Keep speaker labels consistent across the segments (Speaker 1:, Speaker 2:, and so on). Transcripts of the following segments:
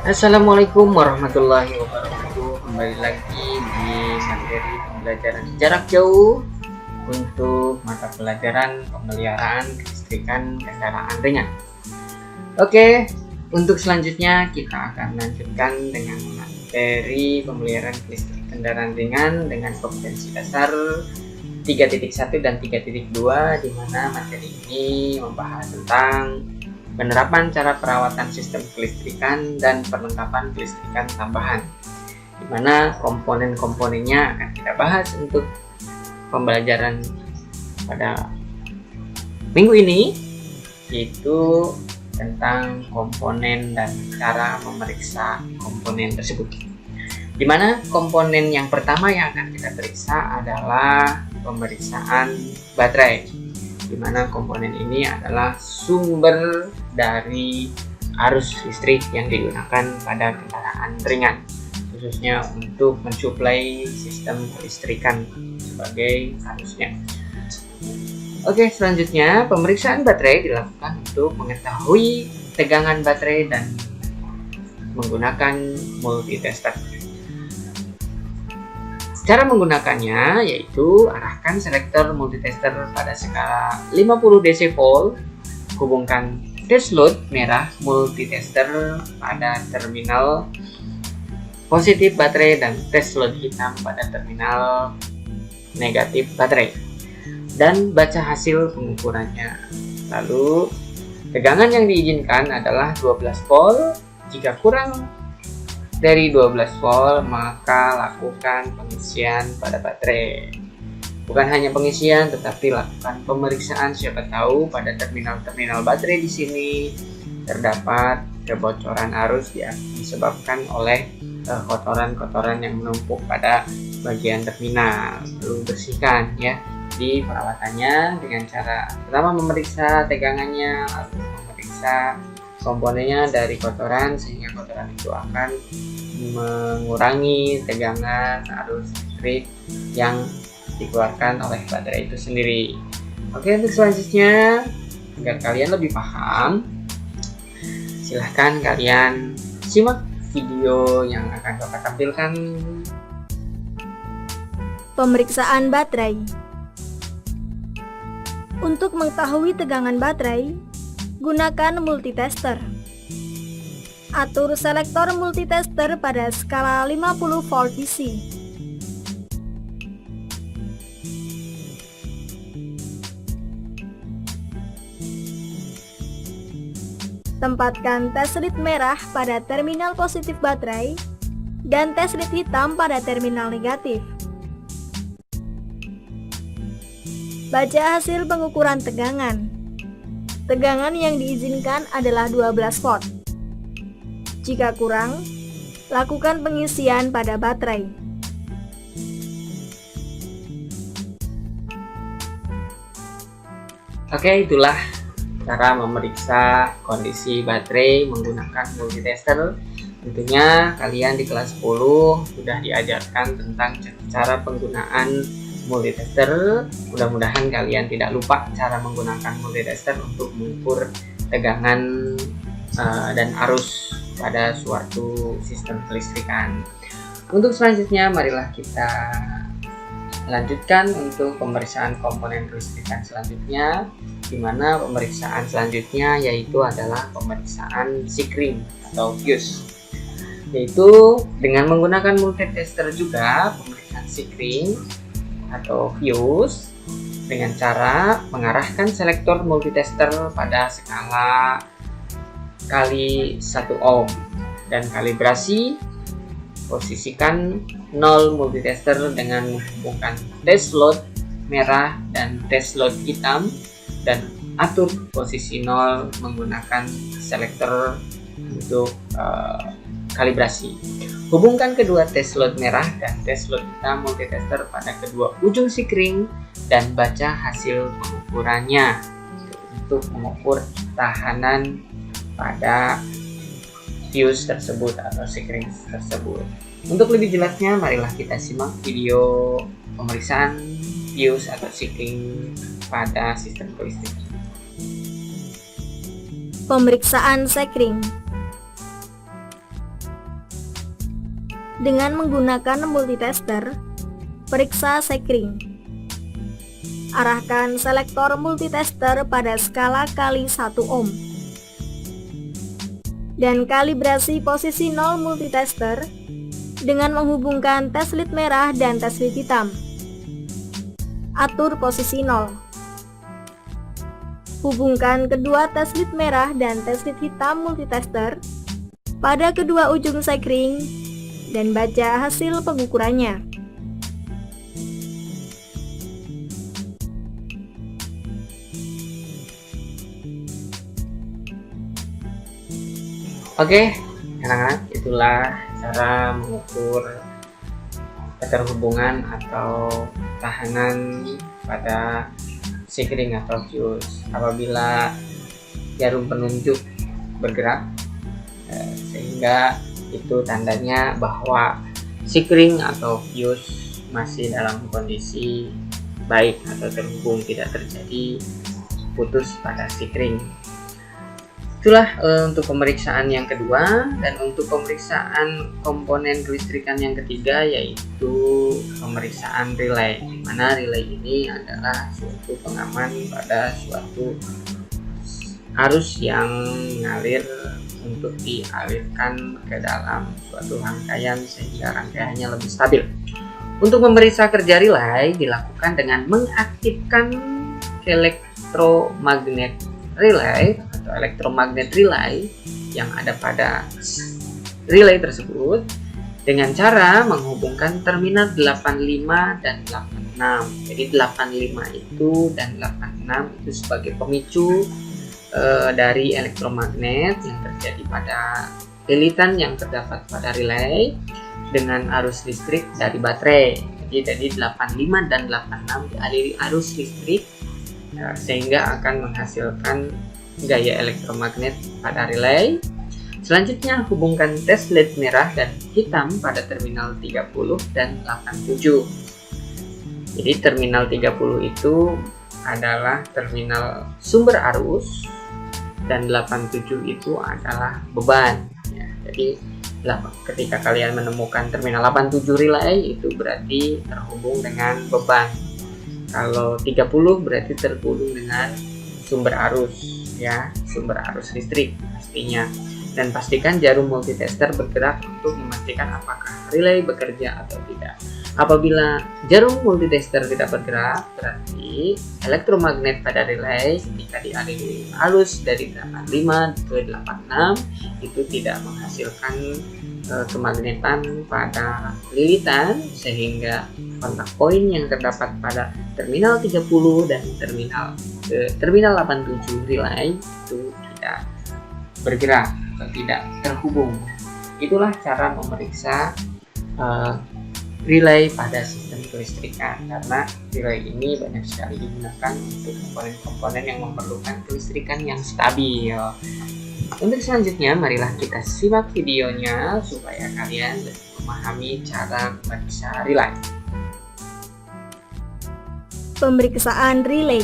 Speaker 1: Assalamualaikum warahmatullahi wabarakatuh. Kembali lagi di materi pembelajaran jarak jauh untuk mata pelajaran pemeliharaan kelistrikan kendaraan ringan. Oke, untuk selanjutnya kita akan lanjutkan dengan materi pemeliharaan listrik kendaraan ringan dengan kompetensi dasar 3.1 dan 3.2, di mana materi ini membahas tentang penerapan cara perawatan sistem kelistrikan dan perlengkapan kelistrikan tambahan, di mana komponen-komponennya akan kita bahas untuk pembelajaran pada minggu ini, yaitu tentang komponen dan cara memeriksa komponen tersebut. Di mana komponen yang pertama yang akan kita periksa adalah pemeriksaan baterai, di mana komponen ini adalah sumber dari arus listrik yang digunakan pada kendaraan ringan, khususnya untuk mensuplai sistem kelistrikan sebagai arusnya. Oke, selanjutnya pemeriksaan baterai dilakukan untuk mengetahui tegangan baterai dan menggunakan multitester. Cara menggunakannya yaitu arahkan selektor multitester pada skala 50 dV, hubungkan test load merah multitester pada terminal positif baterai dan test load hitam pada terminal negatif baterai, dan baca hasil pengukurannya. Lalu tegangan yang diizinkan adalah 12 volt. Jika kurang dari 12 volt, maka lakukan pengisian pada baterai. Bukan hanya pengisian, tetapi lakukan pemeriksaan, siapa tahu pada terminal-terminal baterai di sini terdapat kebocoran arus disebabkan oleh kotoran-kotoran yang menumpuk pada bagian terminal. Lalu bersihkan ya di perawatannya dengan cara pertama memeriksa tegangannya, lalu memeriksa komponennya dari kotoran, sehingga kotoran itu akan mengurangi tegangan arus listrik yang dikeluarkan oleh baterai itu sendiri. Oke, untuk selanjutnya agar kalian lebih paham, silahkan kalian simak video yang akan Bapak tampilkan.
Speaker 2: Pemeriksaan baterai. Untuk mengetahui tegangan baterai, gunakan multitester. Atur selektor multitester pada skala 50 volt DC. Tempatkan test lead merah pada terminal positif baterai dan test lead hitam pada terminal negatif. Baca hasil pengukuran tegangan. Tegangan yang diizinkan adalah 12 volt. Jika kurang, lakukan pengisian pada baterai.
Speaker 1: Oke, itulah cara memeriksa kondisi baterai menggunakan multitester. Tentunya kalian di kelas 10 sudah diajarkan tentang cara penggunaan multitester. Mudah-mudahan kalian tidak lupa cara menggunakan multitester untuk mengukur tegangan dan arus pada suatu sistem kelistrikan. Untuk selanjutnya, marilah kita lanjutkan untuk pemeriksaan komponen kelistrikan selanjutnya, di mana pemeriksaan selanjutnya yaitu adalah pemeriksaan sikring atau fuse, yaitu dengan menggunakan multitester juga pemeriksaan sikring atau fuse dengan cara mengarahkan selektor multitester pada skala kali 1 ohm dan kalibrasi. Posisikan 0 multitester dengan menghubungkan test load merah dan test load hitam, dan atur posisi 0 menggunakan selektor untuk kalibrasi. Hubungkan kedua test load merah dan test load hitam multitester pada kedua ujung sikring dan baca hasil pengukurannya untuk mengukur tahanan pada fuse tersebut atau sikring tersebut. Untuk lebih jelasnya, marilah kita simak video pemeriksaan fuse atau sikring pada sistem kelistrikan.
Speaker 2: Pemeriksaan sikring. Dengan menggunakan multitester, periksa sekring. Arahkan selektor multitester pada skala kali 1 ohm. Dan kalibrasi posisi 0 multitester dengan menghubungkan tes lead merah dan tes lead hitam. Atur posisi 0. Hubungkan kedua tes lead merah dan tes lead hitam multitester pada kedua ujung sekring dan baca hasil pengukurannya.
Speaker 1: Oke, anak-anak, itulah cara mengukur keterhubungan atau tahanan pada sekring atau fuse apabila jarum penunjuk bergerak, sehingga itu tandanya bahwa sekring atau fuse masih dalam kondisi baik atau terhubung, tidak terjadi putus pada sekring. Itulah untuk pemeriksaan yang kedua. Dan untuk pemeriksaan komponen kelistrikan yang ketiga yaitu pemeriksaan relay, di mana relay ini adalah suatu pengaman pada suatu arus yang mengalir untuk dialirkan ke dalam suatu rangkaian sehingga rangkaiannya lebih stabil. Untuk memeriksa kerja relay dilakukan dengan mengaktifkan elektromagnet relay atau elektromagnet relay yang ada pada relay tersebut dengan cara menghubungkan terminal 85 dan 86. Jadi 85 itu dan 86 itu sebagai pemicu dari elektromagnet yang terjadi pada lilitan yang terdapat pada relay dengan arus listrik dari baterai. Jadi 85 dan 86 dialiri arus listrik sehingga akan menghasilkan gaya elektromagnet pada relay. Selanjutnya hubungkan tes LED merah dan hitam pada terminal 30 dan 87. Jadi terminal 30 itu adalah terminal sumber arus dan 87 itu adalah beban. Ya, jadi ketika kalian menemukan terminal 87 relay itu berarti terhubung dengan beban. Kalau 30 berarti terhubung dengan sumber arus, ya, sumber arus listrik pastinya. Dan pastikan jarum multitester bergerak untuk memastikan apakah relay bekerja atau tidak. Apabila jarum multitester tidak bergerak, berarti elektromagnet pada relay ketika dialiri arus dari 85 ke 86 itu tidak menghasilkan kemagnetan pada lilitan, sehingga kontak poin yang terdapat pada terminal 30 dan terminal 87 relay itu tidak bergerak atau tidak terhubung. Itulah cara memeriksa relay pada sistem kelistrikan, karena relay ini banyak sekali digunakan untuk komponen-komponen yang memerlukan kelistrikan yang stabil. Untuk selanjutnya, marilah kita simak videonya supaya kalian lebih memahami cara memeriksa relay.
Speaker 2: Pemeriksaan relay.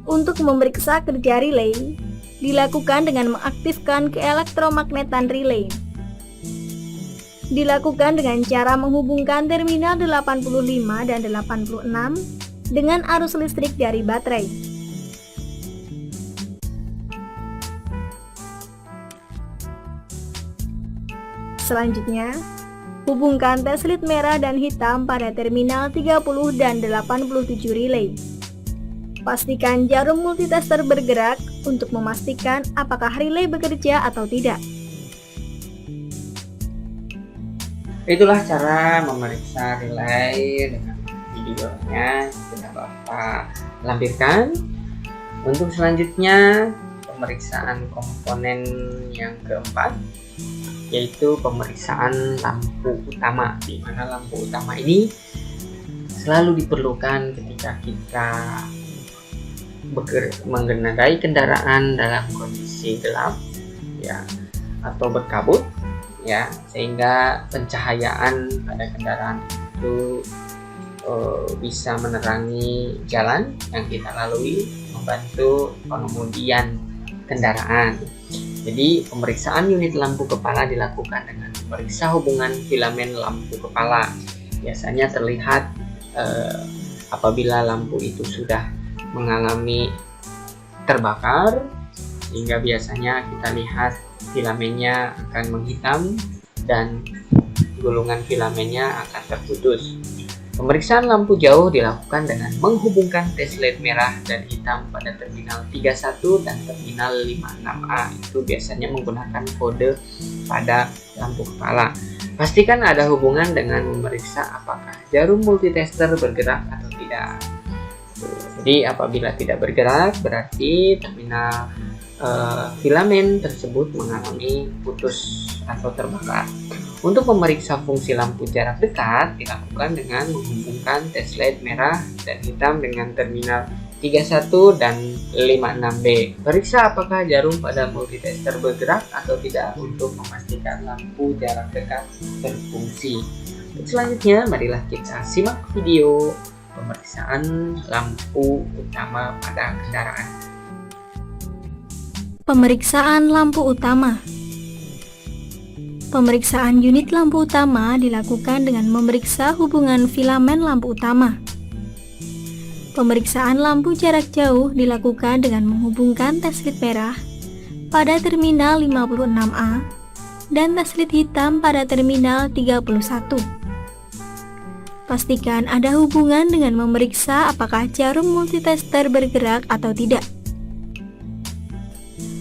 Speaker 2: Untuk memeriksa kerja relay, dilakukan dengan mengaktifkan keelektromagnetan relay. Dilakukan dengan cara menghubungkan terminal 85 dan 86 dengan arus listrik dari baterai. Selanjutnya, hubungkan tes lead merah dan hitam pada terminal 30 dan 87 relay. Pastikan jarum multitester bergerak untuk memastikan apakah relay bekerja atau tidak.
Speaker 1: Itulah cara memeriksa relay dengan videonya yang sudah Bapak lampirkan. Untuk selanjutnya, pemeriksaan komponen yang keempat yaitu pemeriksaan lampu utama, di mana lampu utama ini selalu diperlukan ketika kita mengendarai kendaraan dalam kondisi gelap, ya, atau berkabut, ya, sehingga pencahayaan pada kendaraan itu bisa menerangi jalan yang kita lalui, membantu pengemudian kendaraan. Jadi pemeriksaan unit lampu kepala dilakukan dengan memeriksa hubungan filamen lampu kepala. Biasanya terlihat apabila lampu itu sudah mengalami terbakar, sehingga biasanya kita lihat filamennya akan menghitam dan gulungan filamennya akan terputus. Pemeriksaan lampu jauh dilakukan dengan menghubungkan tes LED merah dan hitam pada terminal 31 dan terminal 56A. Itu biasanya menggunakan kode pada lampu kepala. Pastikan ada hubungan dengan memeriksa apakah jarum multitester bergerak atau tidak. Jadi apabila tidak bergerak, berarti terminal filamen tersebut mengalami putus atau terbakar. Untuk memeriksa fungsi lampu jarak dekat dilakukan dengan menghubungkan tes LED merah dan hitam dengan terminal 31 dan 56B. Periksa apakah jarum pada multitester bergerak atau tidak untuk memastikan lampu jarak dekat berfungsi. Selanjutnya, marilah kita simak video pemeriksaan lampu utama pada kendaraan.
Speaker 2: Pemeriksaan lampu utama. Pemeriksaan unit lampu utama dilakukan dengan memeriksa hubungan filamen lampu utama. Pemeriksaan lampu jarak jauh dilakukan dengan menghubungkan tes LED merah pada terminal 56A dan tes LED hitam pada terminal 31. Pastikan ada hubungan dengan memeriksa apakah jarum multitester bergerak atau tidak.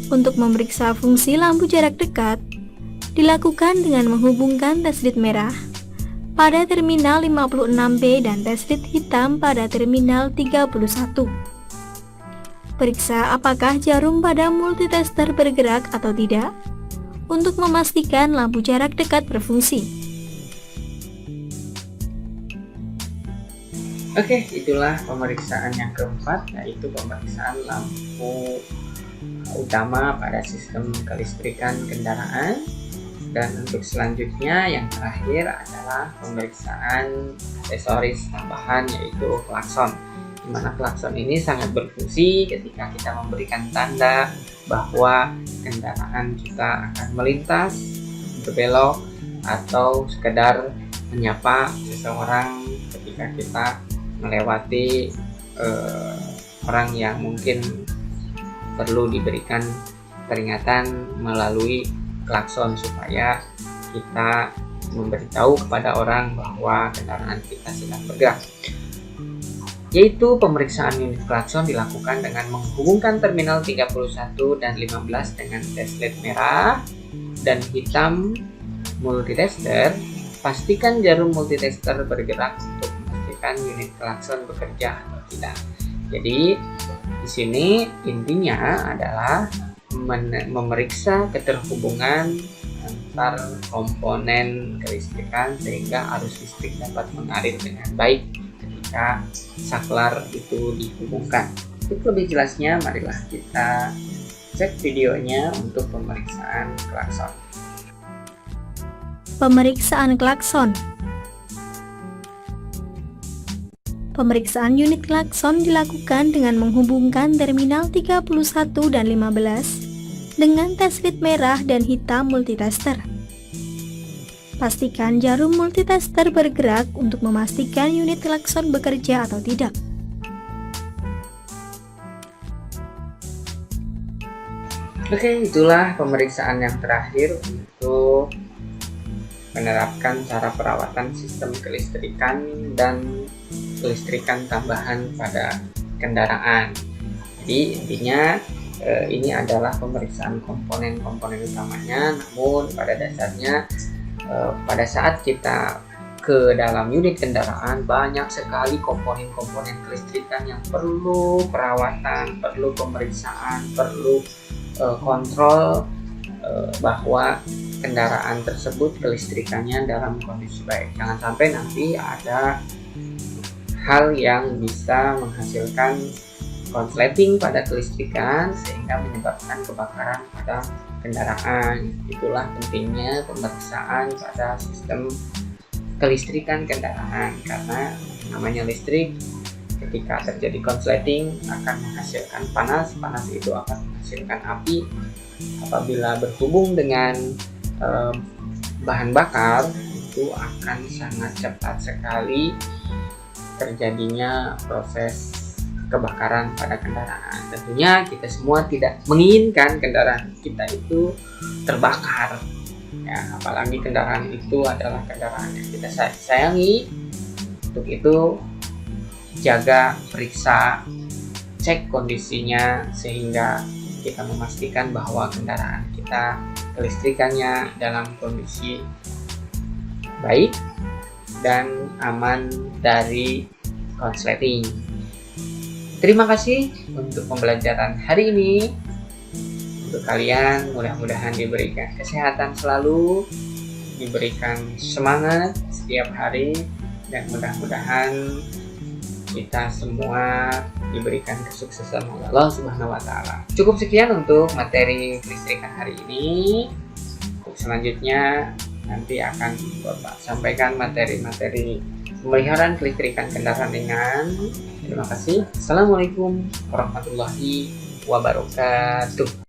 Speaker 2: Untuk memeriksa fungsi lampu jarak dekat, dilakukan dengan menghubungkan tes LED merah pada terminal 56B dan tes LED hitam pada terminal 31. Periksa apakah jarum pada multitester bergerak atau tidak untuk memastikan lampu jarak dekat berfungsi.
Speaker 1: Oke, itulah pemeriksaan yang keempat, yaitu pemeriksaan lampu utama pada sistem kelistrikan kendaraan. Dan untuk selanjutnya yang terakhir adalah pemeriksaan aksesoris tambahan, yaitu klakson. Di mana klakson ini sangat berfungsi ketika kita memberikan tanda bahwa kendaraan kita akan melintas, berbelok, atau sekedar menyapa seseorang ketika kita melewati orang yang mungkin perlu diberikan peringatan melalui klakson, supaya kita memberitahu kepada orang bahwa kendaraan kita sedang bergerak. Yaitu pemeriksaan unit klakson dilakukan dengan menghubungkan terminal 31 dan 15 dengan tes LED merah dan hitam multitester. Pastikan jarum multitester bergerak untuk memastikan unit klakson bekerja atau tidak. Jadi di sini intinya adalah memeriksa keterhubungan antar komponen kelistrikan sehingga arus listrik dapat mengalir dengan baik ketika saklar itu dihubungkan. Untuk lebih jelasnya, marilah kita cek videonya untuk pemeriksaan klakson.
Speaker 2: Pemeriksaan klakson. Pemeriksaan unit klakson dilakukan dengan menghubungkan terminal 31 dan 15 dengan tes LED merah dan hitam multitester. Pastikan jarum multitester bergerak untuk memastikan unit klakson bekerja atau tidak.
Speaker 1: Oke, itulah pemeriksaan yang terakhir untuk menerapkan cara perawatan sistem kelistrikan dan kelistrikan tambahan pada kendaraan. Jadi intinya ini adalah pemeriksaan komponen-komponen utamanya, namun pada dasarnya pada saat kita ke dalam unit kendaraan banyak sekali komponen-komponen kelistrikan yang perlu perawatan, perlu pemeriksaan, perlu kontrol bahwa kendaraan tersebut kelistrikannya dalam kondisi baik. Jangan sampai nanti ada hal yang bisa menghasilkan konsleting pada kelistrikan sehingga menyebabkan kebakaran pada kendaraan. Itulah pentingnya pemeriksaan pada sistem kelistrikan kendaraan, karena namanya listrik ketika terjadi konsleting akan menghasilkan panas itu akan menghasilkan api. Apabila berhubung dengan bahan bakar itu akan sangat cepat sekali terjadinya proses kebakaran pada kendaraan. Tentunya kita semua tidak menginginkan kendaraan kita itu terbakar ya, apalagi kendaraan itu adalah kendaraan yang kita sayangi. Untuk itu jaga, periksa, cek kondisinya sehingga kita memastikan bahwa kendaraan kita kelistrikannya dalam kondisi baik dan aman dari konsleting. Terima kasih untuk pembelajaran hari ini. Untuk kalian mudah-mudahan diberikan kesehatan selalu, diberikan semangat setiap hari, dan mudah-mudahan kita semua diberikan kesuksesan oleh Allah Subhanahu wa Ta'ala. Cukup sekian untuk materi kelistrikan hari ini. Untuk selanjutnya nanti akan Bapak sampaikan materi-materi pemeliharaan kelistrikan kendaraan ringan. Terima kasih. Assalamualaikum warahmatullahi wabarakatuh.